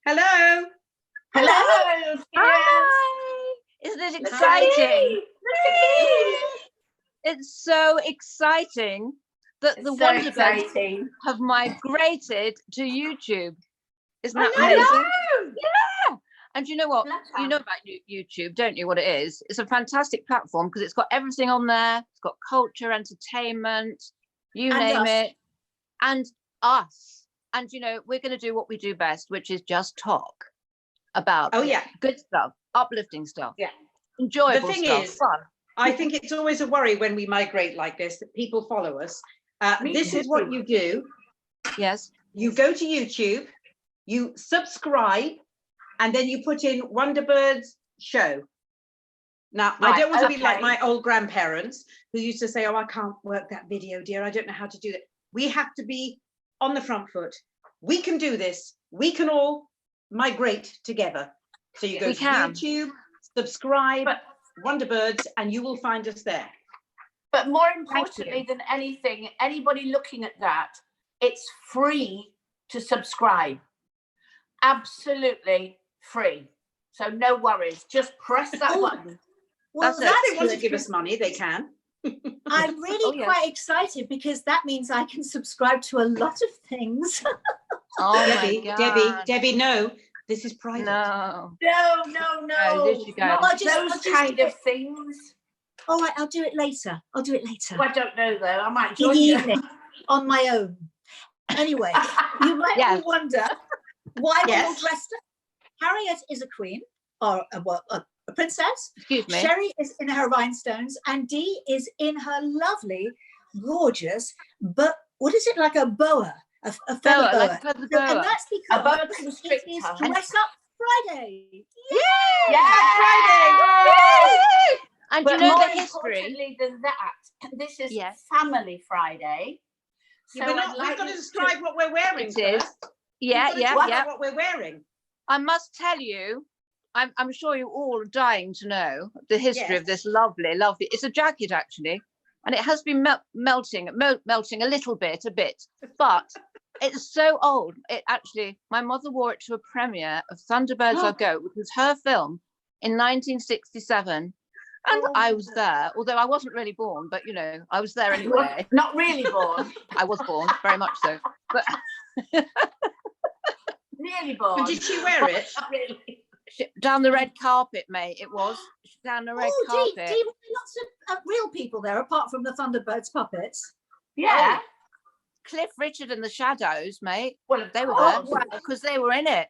Hello. Hello. Hi. Isn't it exciting? It's so exciting that the WonderBirds have migrated to YouTube. Isn't that amazing? Yeah. And you know what? You know about YouTube, don't you? What it is? It's a fantastic platform because it's got everything on there. It's got culture, entertainment, you name it, and us. And you know, we're going to do what we do best, which is just talk about good stuff, uplifting stuff, enjoyable the thing stuff. Is, fun. I think it's always a worry when we migrate like this that people follow us. This is what you do. Yes. You go to YouTube, you subscribe, and then you put in WonderBirds Show. Now, I don't want to be like my old grandparents who used to say, oh, I can't work that video, dear. I don't know how to do that. We have to be on the front foot. We can do this. We can all migrate together. So you go to YouTube, subscribe, WonderBirds, and you will find us there. But more importantly than anything, anybody looking at that, it's free to subscribe. Absolutely free. So no worries. Just press that button. Well, if they want to give us money, they can. I'm really quite excited because that means I can subscribe to a lot of things. Debbie, no. This is private. No. This you go. Those kind of things. All right, I'll do it later. Well, I don't know though. I might join you. In the evening on my own. Anyway, you might wonder why we're all dressed up. Harriet is a queen or a princess. Excuse me. Sherrie is in her rhinestones, and Dee is in her lovely, gorgeous, but what is it, like a boa? A feather boa. Like a feather boa. And that's because it is Dress Up Friday. Friday. Yay! And But you know more the history importantly than that, this is Family Friday. So we've got to describe what we're wearing first. What we're wearing. I must tell you, I'm sure you all are dying to know the history of this lovely. It's a jacket actually, and it has been melting a little bit, but it's so old. It actually, my mother wore it to a premiere of Thunderbirds Are Go, which was her film in 1967. And I was there, although I wasn't really born, but you know, I was there anyway. Not really born. I was born, very much so. But nearly born. But did she wear it? Not really. Down the red carpet, mate. It was down the red carpet. Dee, lots of real people there, apart from the Thunderbirds puppets. Yeah. Cliff Richard and the Shadows, mate. Well, they were there because they were in it.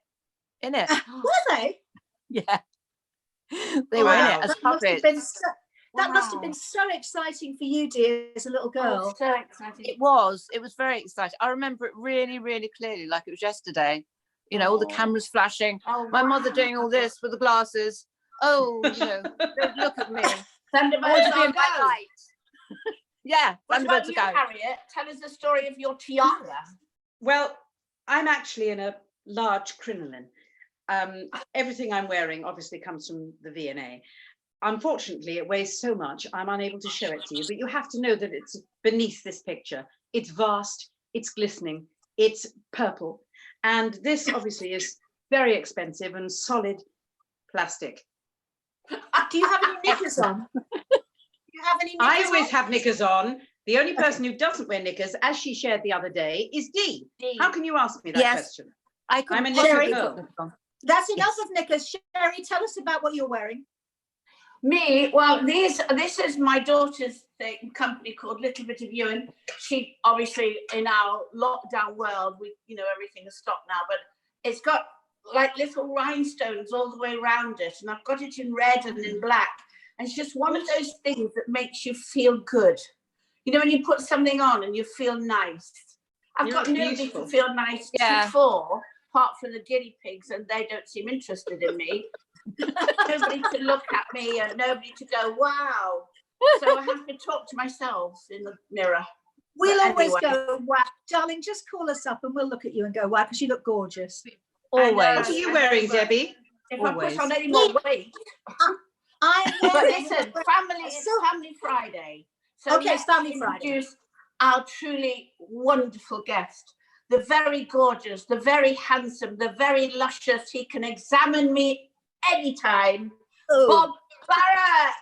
Were they? Yeah. They were in it as puppets. That must have been so exciting for you, dear, as a little girl. Oh, so exciting. It was very exciting. I remember it really, really clearly, like it was yesterday. You know, all the cameras flashing. My mother doing all this with the glasses. Oh, you know, look at me. Thunderbirds Are Go. Yeah, Thunderbirds Are Go. Harriet, tell us the story of your tiara. Well, I'm actually in a large crinoline. Everything I'm wearing obviously comes from the V&A. Unfortunately, it weighs so much, I'm unable to show it to you, but you have to know that it's beneath this picture. It's vast, it's glistening, it's purple. And this obviously is very expensive and solid plastic. Do you have any knickers on? I always have knickers on. The only person who doesn't wear knickers, as she shared the other day, is Dee. How can you ask me that question? I'm a knicker girl. That's enough of knickers. Sherrie, tell us about what you're wearing. Me, well, this is my daughter's company called Little Bit of Hewson. She obviously, in our lockdown world, everything has stopped now, but it's got like little rhinestones all the way around it, and I've got it in red and in black, and it's just one of those things that makes you feel good. You know, when you put something on and you feel nice. I've got nobody to feel nice before, apart from the guinea pigs, and they don't seem interested in me. Nobody to look at me and nobody to go, wow. So I have to talk to myself in the mirror. We'll always go, wow. Darling, just call us up and we'll look at you and go, wow, because you look gorgeous. Always. What are you wearing, Debbie? If I put on any more weight. But listen, it's Family Friday. So it's Family Friday. Introduce our truly wonderful guest, the very gorgeous, the very handsome, the very luscious. He can examine me anytime. Bob Barrett.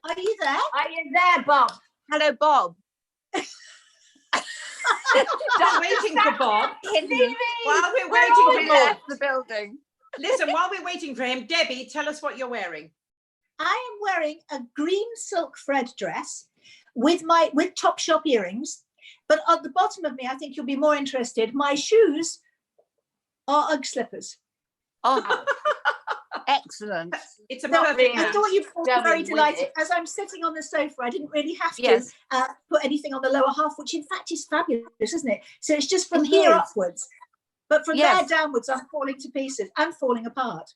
Are you there? Are you there, Bob? Hello, Bob. Just waiting for Bob. While we're Where waiting are for we Bob. left the building? Listen, while we're waiting for him, Debbie, tell us what you're wearing. I am wearing a green silk thread dress with Topshop earrings. But at the bottom of me, I think you'll be more interested. My shoes are Ugg slippers. Oh, excellent. It's a Not perfect really. I match. thought you'd be very with delighted. it. As I'm sitting on the sofa, I didn't really have to Yes. put anything on the lower half, which in fact is fabulous, isn't it? So it's just from It here is. upwards. But from Yes. there downwards, I'm falling to pieces. I'm falling apart.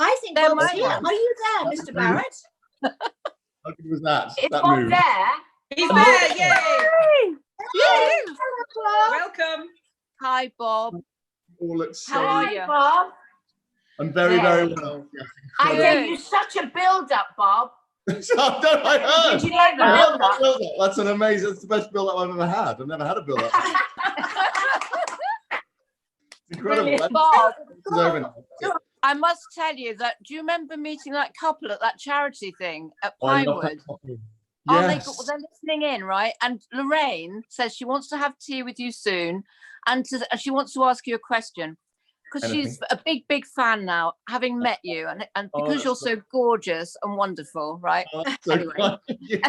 I think There Bob's might here. be. Are you there, Mr. Barrett? How good was that? Is That Bob move. there? He's there, yay! Hello. Welcome. Hi, Bob. All looks How so are Hi, you? Bob. I'm very, Yeah. very well. I Good. gave you such a build-up, Bob. I heard. Did you like the I heard that build-up? build-up. That's an amazing. That's the best build-up I've ever had. I've never had a build-up. It's incredible. Brilliant. Bob, It's over now. I must tell you that, do you remember meeting that couple at that charity thing at Oh, I love Pinewood? that couple. Oh, Yes. they're listening in, right? And Lorraine says she wants to have tea with you soon, and she wants to ask you a question because she's a big fan now, having met you, and Oh, because that's you're so gorgeous and wonderful, right? Oh, that's so Anyway. kind of you.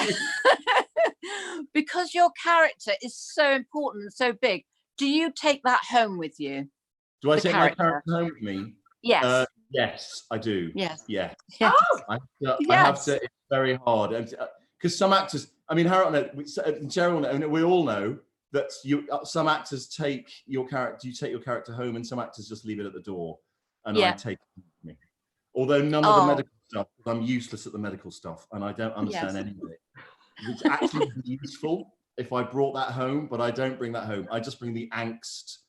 Because your character is so important and so big. Do you take that home with you? Do I The take character. my character home with me? Yes. Yes, I do. Yes. Yeah. Yes. I have Yes. to. It's very hard because some actors. I mean, Harriet, Sherrie will know, and we all know that some actors take your character. You take your character home, and some actors just leave it at the door. And I Yeah. take it with me. Although none of the Oh. medical stuff, I'm useless at the medical stuff, and I don't understand Yes. any of it. It's actually useful if I brought that home, but I don't bring that home. I just bring the angst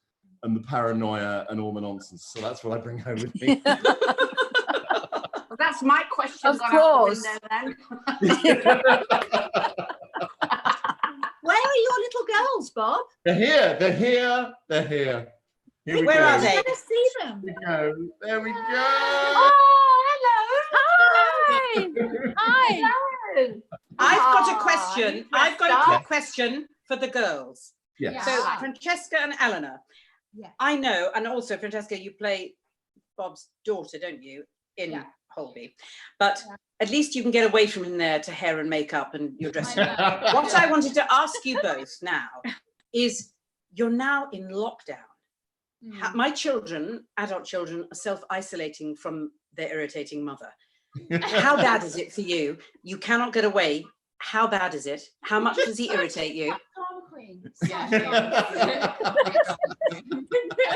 and the paranoia and all the nonsense. So that's what I bring home with me. Well, that's my question. Of gone out the course. window then. Where are your little girls, Bob? They're here. They're here. They're here. Here we Where go. are they? Let us see them. There we go. There we go. Oh, Hi. Hi. hello. I've got a Ah, question. you I've got a dressed quick question for the girls. Yes. So Yeah. Francesca and Eleanor, Yeah. I know, and also Francesca, you play Bob's daughter, don't you, in Yeah. Holby? But Yeah. at least you can get away from in there to hair and makeup and your dressing. I know. What I wanted to ask you both now is, you're now in lockdown. Mm. My children, adult children, are self-isolating from their irritating mother. How bad is it for you? You cannot get away. How bad is it? How much does he irritate you? Drama queen.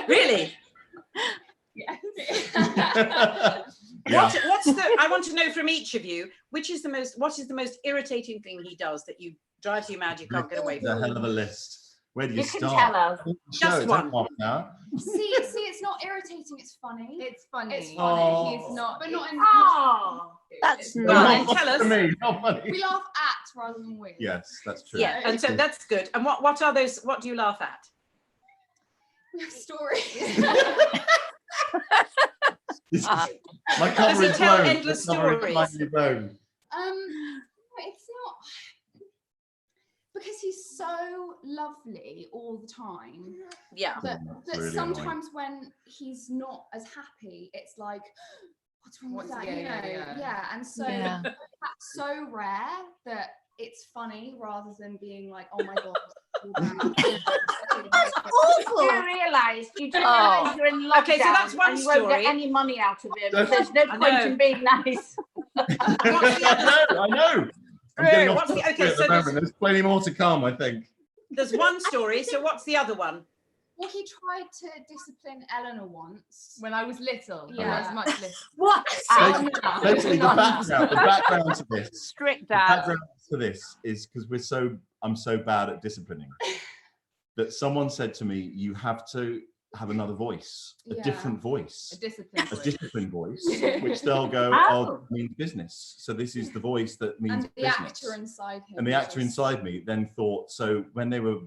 Really? Yeah. Yeah. What's the? I want to know from each of you, what is the most irritating thing he does that you drives you mad, you can't get away There's a from? hell of a list. Where do you You can start? tell us. Just It's one. half now. See, it's not irritating. It's funny. It's funny. It's Oh. funny. He's not, but not in. Oh. That's it's- Go on, nice. then, tell us. To me, not funny. We laugh at rather than with. Yes, that's true. Yeah, and so that's good. And what are those? What do you laugh at? We have stories. My cover Does he is tell blown. endless The cover is stories? slightly blown. It's not because he's so lovely all the time Yeah. that, Oh, that's that really sometimes when he's not as happy, it's like, what's wrong with that? Yeah. And so Yeah. that's so rare that it's funny rather than being like, oh my god. Awful. You realise you're in lockdown. Okay, so that's one and you won't story. get any money out of him. That's- There's no I point know. in being nice. What's the other? I know. I'm Right, getting off what's the- topic okay, at so the there's- moment. There's plenty more to come, I think. There's one story. So what's the other one? Well, he tried to discipline Eleanor once. When I was little, Yeah. I was much little. What? Basically, the background to this. Strict The dad. background to this is because I'm so bad at disciplining that someone said to me, you have to have another voice, a Yeah. different voice, A disciplined a voice. disciplined voice, which they'll go, Oh. oh, means business. So this is the voice that means And the business. actor inside him. And the actor just- inside me then thought, so when they were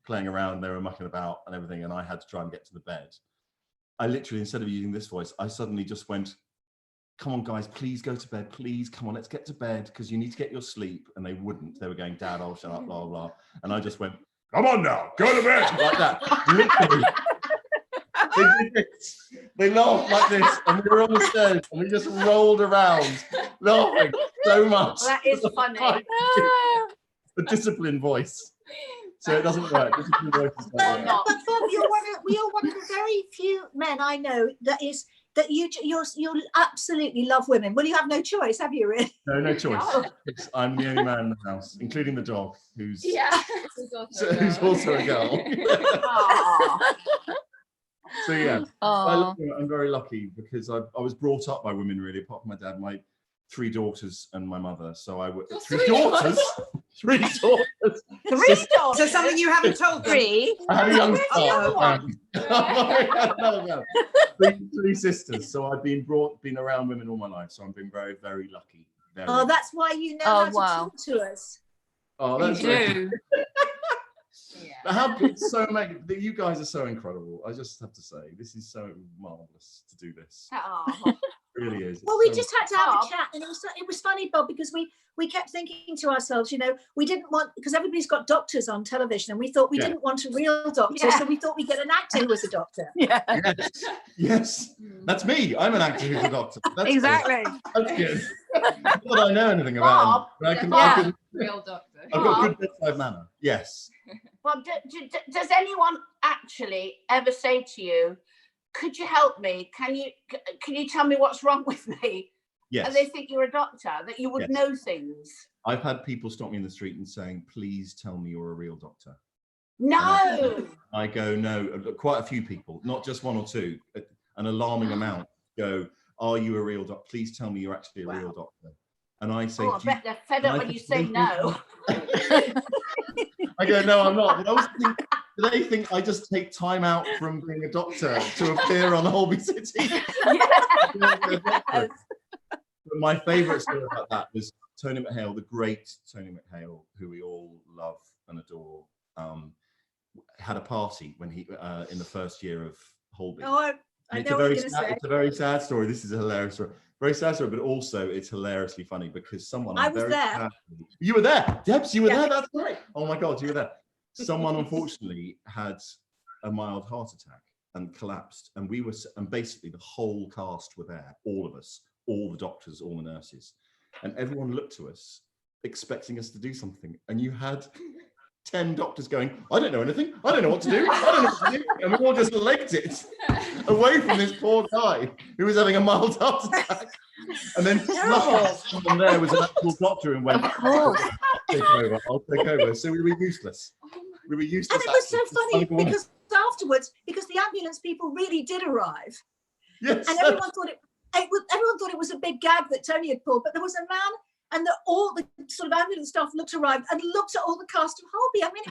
playing around, they were mucking about and everything, and I had to try and get to the bed. I literally, instead of using this voice, I suddenly just went, come on, guys, please go to bed. Please, come on, let's get to bed because you need to get your sleep. And they wouldn't. They were going, Dad, I'll shut up, blah, blah, blah. And I just went, come on now, go to bed, like that. Literally. They did this. They laughed like this, and we were on the stairs, and we just rolled around, laughing so much. Well, that is funny. The disciplined voice. So it doesn't work. Disciplined voice is not not. But Bob, you're one of the very few men I know that you absolutely love women. Well, you have no choice, have you, really? No choice. No. I'm the only man in the house, including the dog, who's Who's also a girl. Aw. So yeah, Oh, I'm very lucky because I was brought up by women, really, apart from my dad, my 3 daughters and my mother. So I would Your 3 3 daughters, 3 daughters. 3 daughters. So something you haven't told them. 3. I had a young Oh, son. No. 3 sisters. So I've been around women all my life. So I've been very, very lucky. Very Oh, that's why you know Oh, how to wow. talk to us. Oh, You that's very do. But how it's so amazing. You guys are so incredible. I just have to say, this is so marvelous to do this. Aw. It really is. Well, we It's so- just had to have Bob. a chat, and it was funny, Bob, because we kept thinking to ourselves, you know, we didn't want, because everybody's got doctors on television, and we thought we Yeah. didn't want a real doctor, Yeah. so we thought we'd get an actor who was a doctor. Yeah, Yes, that's me. I'm an actor who's a doctor. That's exactly. Good. That's good. Not that I know anything about him. Bob. But I can, Yeah. Real doctor. I've got good bedside manner. Yes. Well, does anyone actually ever say to you, could you help me? Can you tell me what's wrong with me? Yes. And they think you're a doctor, that you would Yes. know things. I've had people stop me in the street and saying, please tell me you're a real doctor. No. I go, no, quite a few people, not just 1 or 2, an alarming amount go, are you a real doctor? Please tell me you're actually a real doctor. And I say, Oh, I "Do you-" bet they're fed up I when you think say they no. I go, no, I'm not. But I was thinking, do they think I just take time out from being a doctor to appear on Holby City? But my favourite story about that was Tony McHale, the great Tony McHale, who we all love and adore, had a party when he in the first year of Holby. Oh, I And know what you're going to sad, say. it's a very sad story. This is a hilarious story. Very sad story, but also it's hilariously funny because someone... I was there. sadly- You were there. Debs, you were Yeah. there. That's great. Oh my God, you were there. Someone unfortunately had a mild heart attack and collapsed. And and basically the whole cast were there, all of us, all the doctors, all the nurses. And everyone looked to us expecting us to do something. And you had 10 doctors going, I don't know anything. I don't know what to do. I don't know what to do. And we all just legged it away from this poor guy who was having a mild heart attack. And then luckily someone there was an actual doctor and went, Of course. I'll take over. So we were useless. We were useless. And it was so actors. funny It's like, because afterwards, because the ambulance people really did arrive, yes, and everyone thought it was a big gag that Tony had pulled, but there was a man, and all the sort of ambulance staff looked at all the cast of Holby. I mean,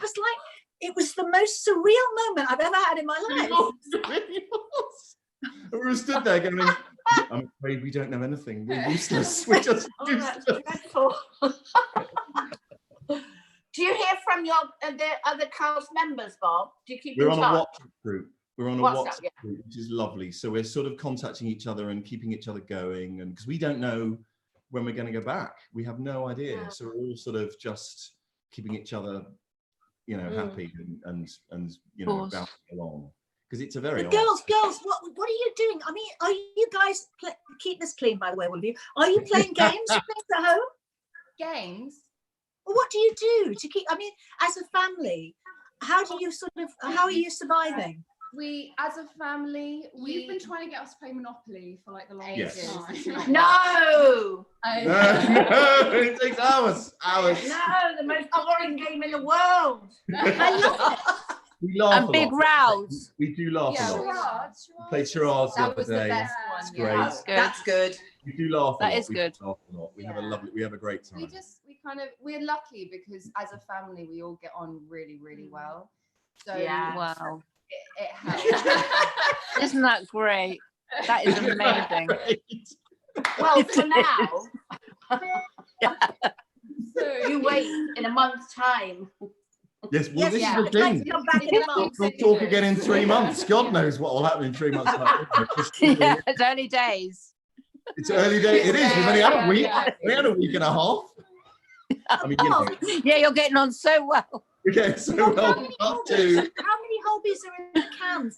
it was the most surreal moment I've ever had in my life. It really was. And we were stood there going, I'm afraid we don't know anything. We're useless. We're just Oh, that's useless. dreadful. Do you hear from the other cast members, Bob? Do you keep We're in on a touch? WhatsApp group. We're on a WhatsApp, WhatsApp group, which is lovely. So we're sort of contacting each other and keeping each other going. And because we don't know when we're going to go back, we have no idea. Yeah. So we're all sort of just keeping each other, happy and course. bouncing along. Because it's a very But girls, what are you doing? I mean, are you guys keep this clean, by the way, all of you? Are you playing games and things at home? Games. Well, what do you do to keep? I mean, as a family, how are you surviving? We, as a family, you've been trying to get us to play Monopoly for like the longest Yes. time. No, No, it takes hours. no, the most boring game in the world. I love it. We laugh And a big lot. rows. We do laugh Yeah, a lot. charades. We played charades the That other was the day. best one. It's Yeah. great. That's good. That's good. We do laugh a That lot. is We good. do laugh a lot. We have a Yeah. lovely, we have a great time. We're lucky because as a family we all get on really, really well. So Yeah. Wow. it helped. Isn't that great? That is amazing. Well, for now, you wait in a month's time. Yes, well, this yeah. is the thing. Come back in a month. We'll talk again in 3 months. God knows what will happen in 3 months. Yeah, it's early days. It's early days. It is. We've only had a week. Yeah. We had a week and a half. I mean, you know, Yeah, you're getting on so well. we're getting so well up to. How many Holbies are in the can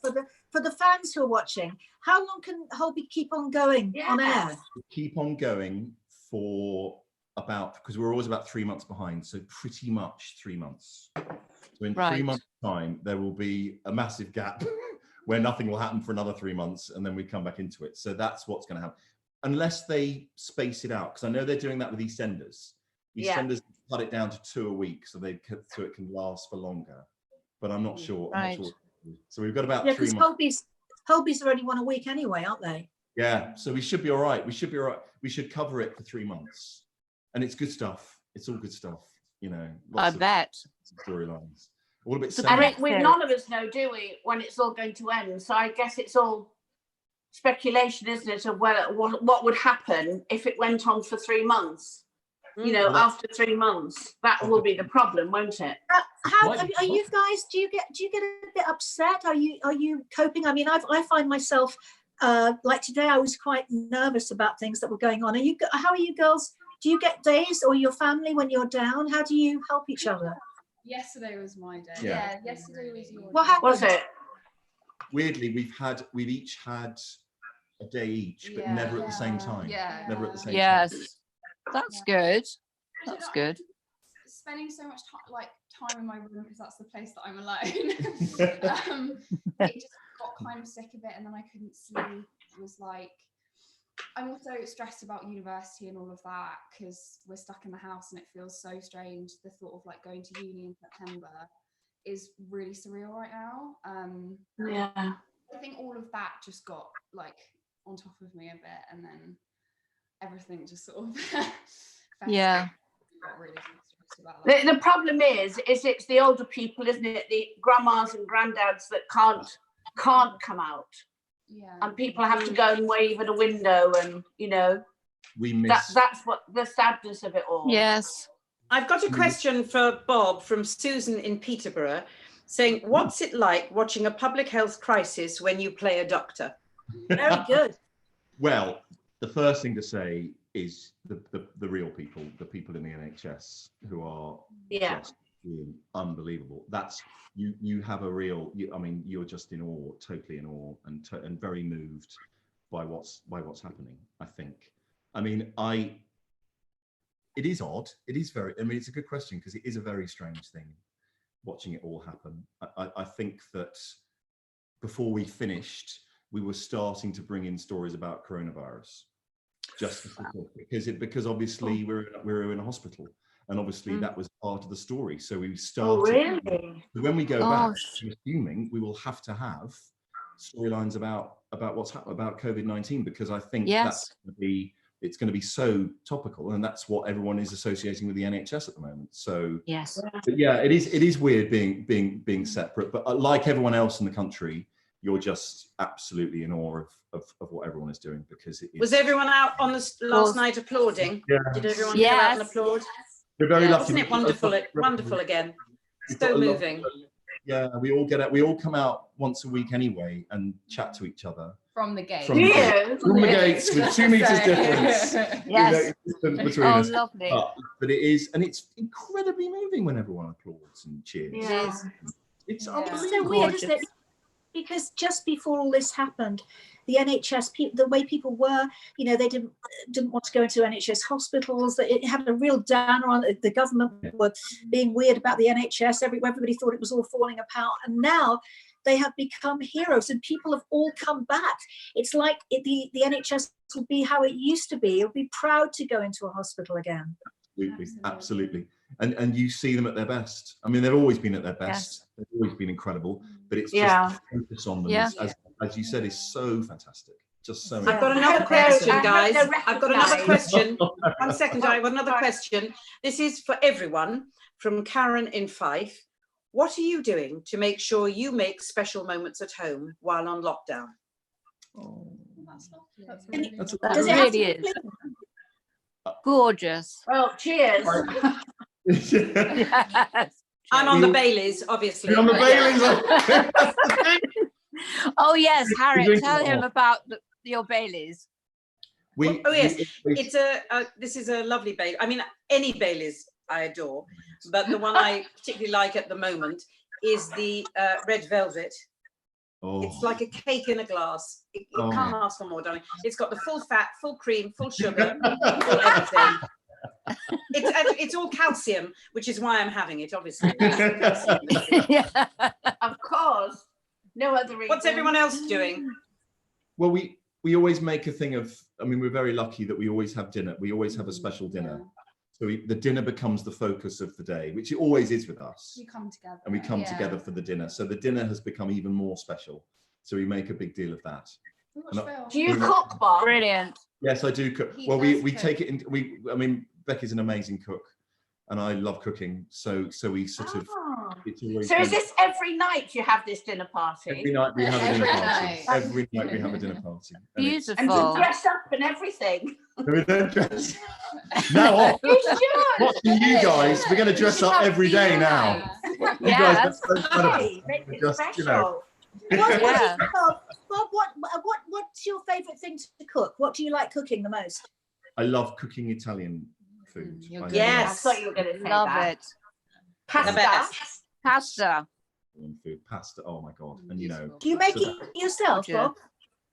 for the fans who are watching? How long can Holby keep on going on air? Keep on going for about, because we're always about 3 months behind, so pretty much 3 months. So in 3 months' time, there will be a massive gap where nothing will happen for another 3 months, and then we come back into it. So that's what's going to happen, unless they space it out. Because I know they're doing that with EastEnders. EastEnders cut it down to 2 a week, so it can last for longer. But I'm not sure. I'm not sure. So we've got about 3 months. Holbies are only 1 a week anyway, aren't they? Yeah, so we should be all right. We should be all right. We should cover it for 3 months. And it's good stuff. It's all good stuff, you know. I bet. Storylines. All a bit And none of us know, do we, when it's all going to end? So I guess it's all speculation, isn't it, of what would happen if it went on for 3 months? You know, after 3 months, that will be the problem, won't it? How are you guys? Do you get a bit upset? Are you coping? I mean, I find myself like today. I was quite nervous about things that were going on. How are you girls? Do you get days, or your family, when you're down? How do you help each other? Yesterday was my day. Yeah. Yesterday was your What day. happened? Was it? Weirdly, we've each had a day each, but never at the same time. Yeah. Never at the same time. Yes, that's good. That's good. Spending so much time in my room, because that's the place that I'm alone. It just got kind of sick of it, and then I couldn't sleep. It was like, I'm also stressed about university and all of that, because we're stuck in the house and it feels so strange. The thought of like going to uni in September is really surreal right now. Yeah. I think all of that just got like on top of me a bit, and then everything just sort of Yeah. got really stressed about that. The problem is it's the older people, isn't it? The grandmas and granddads that can't come out. Yeah. And people have to go and wave at a window, and you know, We miss. that's what the sadness of it all. Yes. I've got a question for Bob from Susan in Peterborough, saying, what's it like watching a public health crisis when you play a doctor? Very good. Well, the first thing to say is the real people, the people in the NHS who are just being unbelievable. That's you have a real. I mean, you're just in awe, totally in awe, and very moved by what's happening. I think. I mean, It is odd. It is very. I mean, it's a good question, because it is a very strange thing, watching it all happen. I think that before we finished, we were starting to bring in stories about coronavirus, just because obviously we're in a hospital, and obviously that was part of the story. So we started. Oh, really? When we go back, I'm assuming we will have to have storylines about what's happened about COVID-19, because I think that's going to be. It's going to be so topical, and that's what everyone is associating with the NHS at the moment. So yes, but yeah, it is weird being separate, but like everyone else in the country, you're just absolutely in awe of what everyone is doing, because it is. Was everyone out on the last night applauding? Yeah. Did everyone go out and applaud? We're very lucky. Wasn't it wonderful? Wonderful again. So moving. Yeah, we all come out once a week anyway and chat to each other. From the gate. From the gates with 2 meters difference. yes. Between Oh, us. lovely. But it is, and it's incredibly moving when everyone applauds and cheers. Yeah. It's It's unbelievable. so weird, isn't it? Because just before all this happened, the NHS, the way people were, you know, they didn't want to go into NHS hospitals. It had a real downer on it. The government were being weird about the NHS. Everybody thought it was all falling apart. And now they have become heroes, and people have all come back. It's like the NHS will be how it used to be. It'll be proud to go into a hospital again. Absolutely. And you see them at their best. I mean, they've always been at their best. They've always been incredible. But it's just the focus on them, as you said, is so fantastic. Just so. I've got another question, guys. I've got another question. 1 second, I've got another question. This is for everyone, from Karen in Fife. what are you doing to make sure you make special moments at home while on lockdown? Oh. That's lovely. That Does it have really to be is gorgeous. Well, cheers. Yes. I'm on the Baileys, obviously. You're on the Yeah. Baileys. Oh yes, Harriet, drink tell it him all. about your Baileys. Oh yes, it's this is a lovely Baileys. I mean, any Baileys I adore, but the one I particularly like at the moment is the red velvet. Oh. It's like a cake in a glass. It can't ask for more, darling. It's got the full fat, full cream, full sugar, full everything. It's all calcium, which is why I'm having it, obviously. Yeah. Of course. No other reason. What's everyone else doing? Well, we always make a thing of, I mean, we're very lucky that we always have dinner. We always have a special dinner. So the dinner becomes the focus of the day, which it always is with us. We come together. And we come together for the dinner. So the dinner has become even more special. So we make a big deal of that. Do you cook, Bob? Brilliant. Yes, I do cook. He Well, does we cook. take it in. I mean, Becky's an amazing cook, and I love cooking. So we sort of. Oh. It's always So is this every night you have this dinner party? every night we have a dinner Every party. night. Every night we have a dinner party. And it's- And you Beautiful. dress up and everything. we don't dress. Now off. You should. Watching you guys, we're going to dress up every day now. You Yeah, guys, that's that's incredible. Hey, make it Just, you know. special. Yeah. Bob, what's your favourite thing to cook? What do you like cooking the most? I love cooking Italian food. You're I good. love I Yes. thought you were going to say Love that. it. The Pasta. best. Pasta. Italian food, pasta. Oh my god! And you know, Do you make So- it yourself, Gotcha. Bob?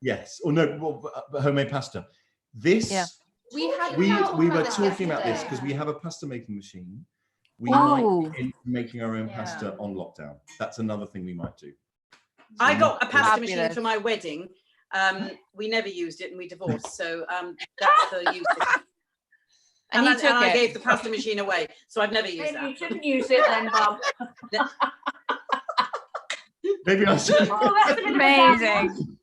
yes. Or no, well, homemade pasta. This. Yeah. We had We talked were this talking about this yesterday. because we have a pasta making machine. We Oh. might be making our own pasta Yeah. on lockdown. That's another thing we might do. I got a pasta machine Fabulous. for my wedding. We never used it and we divorced. So that's the use. And you took I it. gave the pasta machine away. So I've never used Maybe you that. shouldn't use it then, Bob. Maybe I should. Oh, that's a bit of a bad Amazing.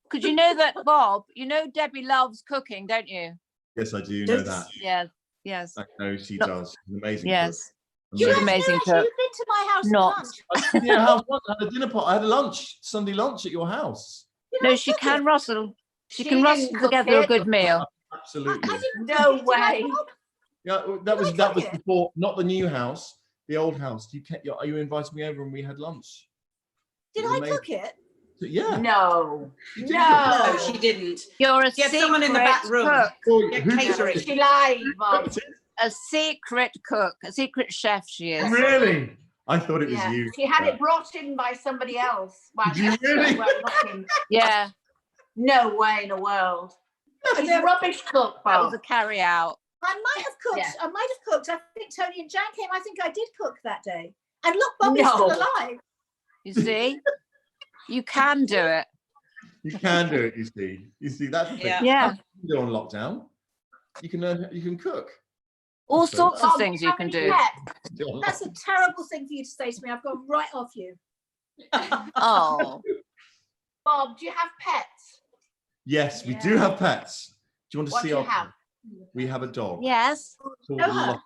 Because you know that, Bob, you know Debbie loves cooking, don't you? Yes, I do know that. Yes. Yes. I know she No. does. She's an amazing. Yes. cook. She's Amazing. amazing Actually, cook. you've been to my house Not. for lunch. I did your house once. I had a dinner party. I had a lunch, Sunday lunch at your house. No, she can rustle. She She can rustle didn't cook together a it. good meal. Absolutely. I didn't No cook it, did I, way. Bob? Yeah, that was cook it? before, not the new house, the old house. You invited me over and we had lunch. Did It was I amazing. cook it? Yeah. No. You did No. No, she didn't. You're a She had someone in the back secret room. cook. Oh, Yeah, who catering. cooked She it? lied, Bob. Cooked it? A secret cook, a secret chef she is. Really? I thought it was Yeah. you. She had it brought in by somebody else. Well, Did you really? well, not him. Yeah, No way in the world. She's Yeah. a rubbish cook, that was Bob. a carry out. I might have cooked. Yeah. I might have cooked. I think Tony and Jan came. I think I did cook that day. And look, Bobby's No. still alive. You see? You can do it. You can do it, you see. You see, that's the thing. Yeah. Yeah. You can do on lockdown. You can learn, you can cook. All So- sorts of Bob, things do you have can any do. pets? Do on That's a terrible thing for you to say to me. I've gone right off you. Oh, Bob, do you have pets? Yes, we do have pets. Do you want to What see do you our have? We have a dog. yes. Called Ah. Lot-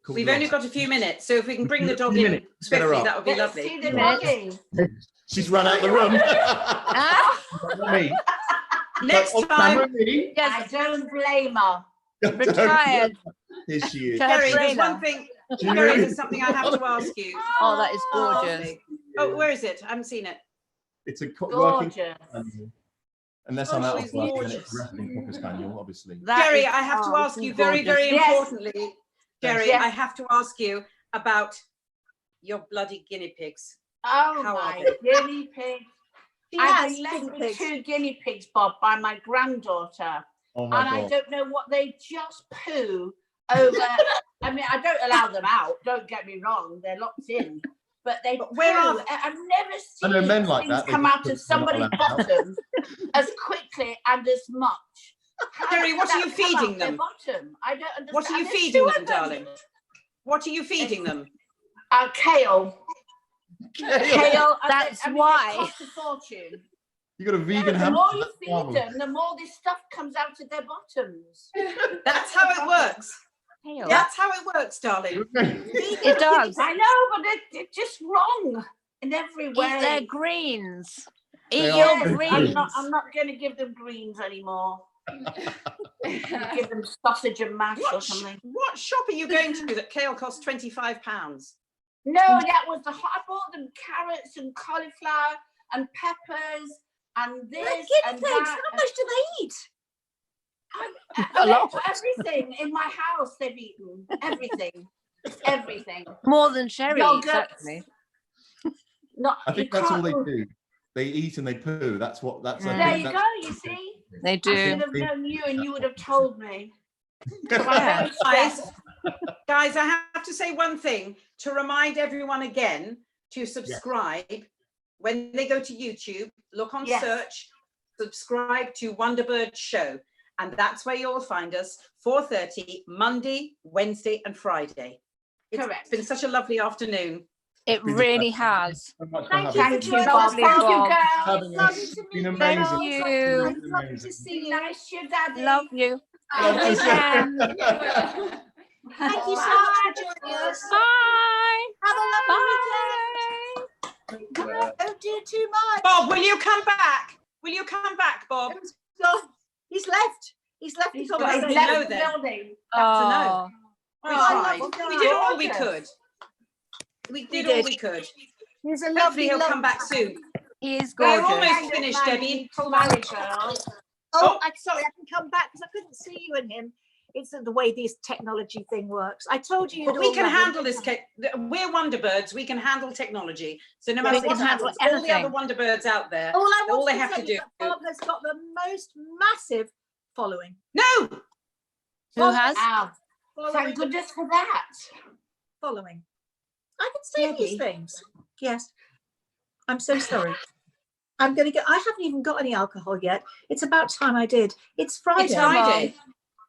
called We've only Lot. got a few minutes, so if we can bring the dog Few in minutes, get her swiftly, up. that would be Let's see lovely. the Minutes. doggy. She's run out the room. Ah, Not me. Next On time, camera, me. I yes, don't blame her. retired. Here she is. Her Gary, there's trainer. one thing. Do you Gary, really? there's something I have to ask you. Oh, that is gorgeous. Oh, where is it? I haven't seen it. It's a working Gorgeous. spaniel. Unless Oh, I'm out of she's work, then gorgeous. it's resting cocker spaniel, obviously. That Gary, is- I have to oh, ask you very, gorgeous. very Yes. importantly, Gary, Yes. I have to ask you about your bloody guinea pigs. Oh How are my they? guinea pig. She I've has been left guinea with pigs. 2 guinea pigs, Bob, by my granddaughter. Oh And my I god. don't know what they just poo over. I mean, I don't allow them out, don't get me wrong, they're locked in. But they But where poo. are- I've never I know seen men like things that, they come just out put of them not somebody's allowed out. bottom as quickly and as much. How Gary, did what are that you come out feeding their them? Bottom? I don't understand. What are you There's feeding 2 them, of them. darling? What are you feeding them? Kale. Kale. and That's I mean, why. It costs a fortune. You got a No, vegan the hamster. more you that's feed marvelous. them, the more this stuff comes out of their bottoms. That's how it works. Kale. That's how it works, darling. It does. I know, but it's just wrong in every way. Eat their greens. They Eat are your good greens. I'm not going to give them greens anymore. Give them sausage and mash or something. What shop are you going to that kale costs £25? No, that was I bought them carrots and cauliflower and peppers and this and Guinea pigs, that. how much do they eat? A lot. Everything in my house they've eaten. Everything. More than Sherrie eats, Yogurts. actually. Not, I think you that's all they can't- do. They eat and they poo. That's what. That's. I There think you that's- go, you see. They I do. should have known you and you would have told me. Yeah. Guys, I have to say one thing to remind everyone again to subscribe. When they go to YouTube, look on Yes. search, subscribe to WonderBirds Show. And that's where you'll find us 4:30 Monday, Wednesday and Friday. Correct. It's been such a lovely afternoon. It really has. So much for Thank having you us. for joining us. Lovely, Thank you, Bob. girls. Having Lovely us. to It's been meet you. Thank amazing. you. I'd It's love been to amazing. see you. Nice, your daddy. Love you. Love you. Again. Thank you so much for joining us. Bye. Have a lovely Bye. weekend. Don't do too much. Bob, will you come back? Will you come back, Bob? So, he's left. He's left the He's conversation. left. left the then. building. That's a no. Oh, We Oh, I tried. love We you. did all we Gorgeous. could. We did did. all we could. He's a Hopefully lovely, he'll come lovely- back soon. he is We're gorgeous. almost finished, Debbie. Married girls. Oh, I'm sorry, I can come back because I couldn't see you and him. It's the way this technology thing works. I told you. But you'd we all can love it. handle this. We're Wonderbirds. We can handle technology. So no matter We can what handle happens, all the other anything. Wonderbirds out there, All I all want they to have tell to you do. is that Bob has got the most massive following. No, Who has? Wow. Following. Thank goodness for that. Following. I can say these things. Yes. I'm so sorry. I'm going to go. I haven't even got any alcohol yet. It's about time I did. It's Friday. it's Friday.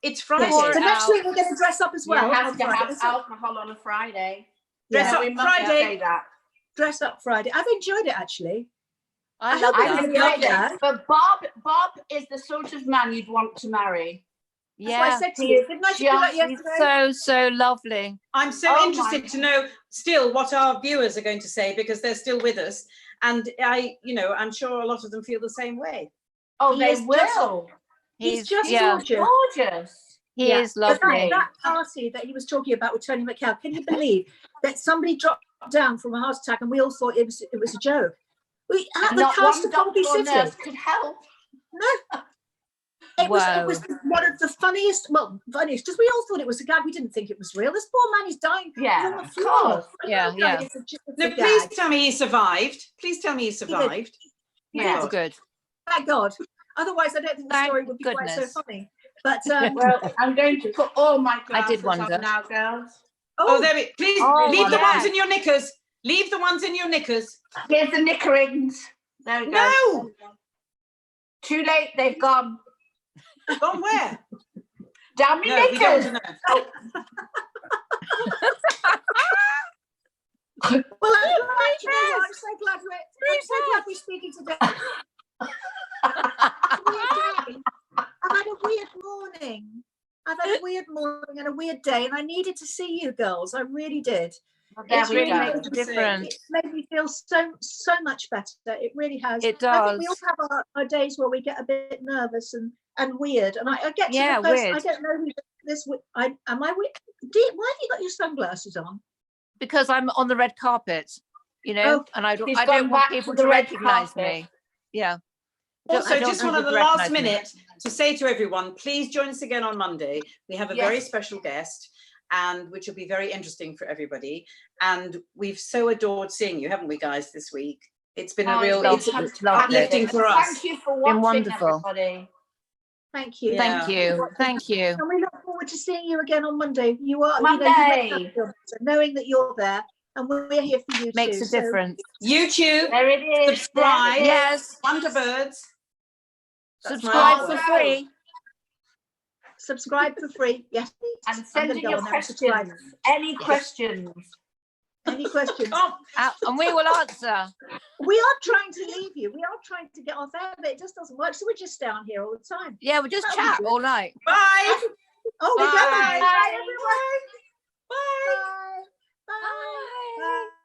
It's Friday. Yes. So Out. next week we're going to dress up as well. You have on to Friday. have alcohol on a Friday. Dress Yeah, up we must Friday. say that. dress up Friday. I've enjoyed it actually. I I love hope I that. it's enjoyed Yeah. it. But Bob is the sort of man you'd want to marry. That's what I Yeah, said to you. Didn't I do that Just- he's yesterday? so lovely. I'm so Oh my interested to know still what our viewers are going to say because they're still with us, and I'm sure a lot of them feel the same way. Oh, He they is just- will. He's just yeah, gorgeous. Gorgeous. he Yeah. is But lovely. that party that he was talking about with Tony McCall, can you believe that somebody dropped down from a heart attack and we all thought it was a joke? We had And the not cast one of Comedy doctor or City. nurse could help. It was Wow. one of the funniest because we all thought it was a gag. We didn't think it was real. This poor man is dying. He's Yeah, on the of floor. course. Yeah, Okay, yeah. it's a No, gag. please tell me he survived. Please tell me he survived. Yeah. That's good. Thank God. Otherwise, I don't think the Thank story would be quite so goodness. funny. But Well, I'm going to put all my I did glasses wonder. on now, girls. Oh, there we. Please Oh, leave the yeah. ones in your knickers. Leave the ones in your knickers. Here's the nickerings. There we go. No, Too late, they've gone. gone where? Down my No, we don't knickers. want to know. well, I'm so glad we're speaking today. I've had a weird morning. I've had a weird morning and a weird day, and I needed to see you girls. I really did. Well, there It's we really go. Makes a difference. It's made me feel so much better. It really has. It I think we all does. have our days where we get a bit nervous and weird. And I get to Yeah, the person. weird. I don't know who this. Am I weird? Why have you got your sunglasses on? Because I'm on the red carpet, Oh, and I she's don't gone want back people to to the red recognise carpet. me. Yeah. I Also, don't just want one of people the to last recognise me. minute to say to everyone, please join us again on Monday. We have a very Yes. special guest, and which will be very interesting for everybody. And we've so adored seeing you, haven't we, guys, this week? It's been a real lovely. it's Lovely. uplifting for us. Thank you for Been watching, wonderful. everybody. thank you. Yeah. Thank you. And we look forward to seeing you again on Monday. You make Monday. us feel better, knowing that you're there, and we're here for you Makes too. a difference. YouTube, There it is. subscribe. There it is. Yes. Wonderbirds. That's Subscribe my for artwork. free. Subscribe for free. Yes. And I'm send gonna in go your on there and subscribe. questions. Any questions? Any questions? Oh, And we will answer. We are trying to leave you. We are trying to get off air, but it just doesn't work. So we just stay on here all the time. Yeah, we'll just That'll be chat good. all night. bye. Oh, we're going. Bye. Bye, everyone. Bye. Bye. Bye. Bye.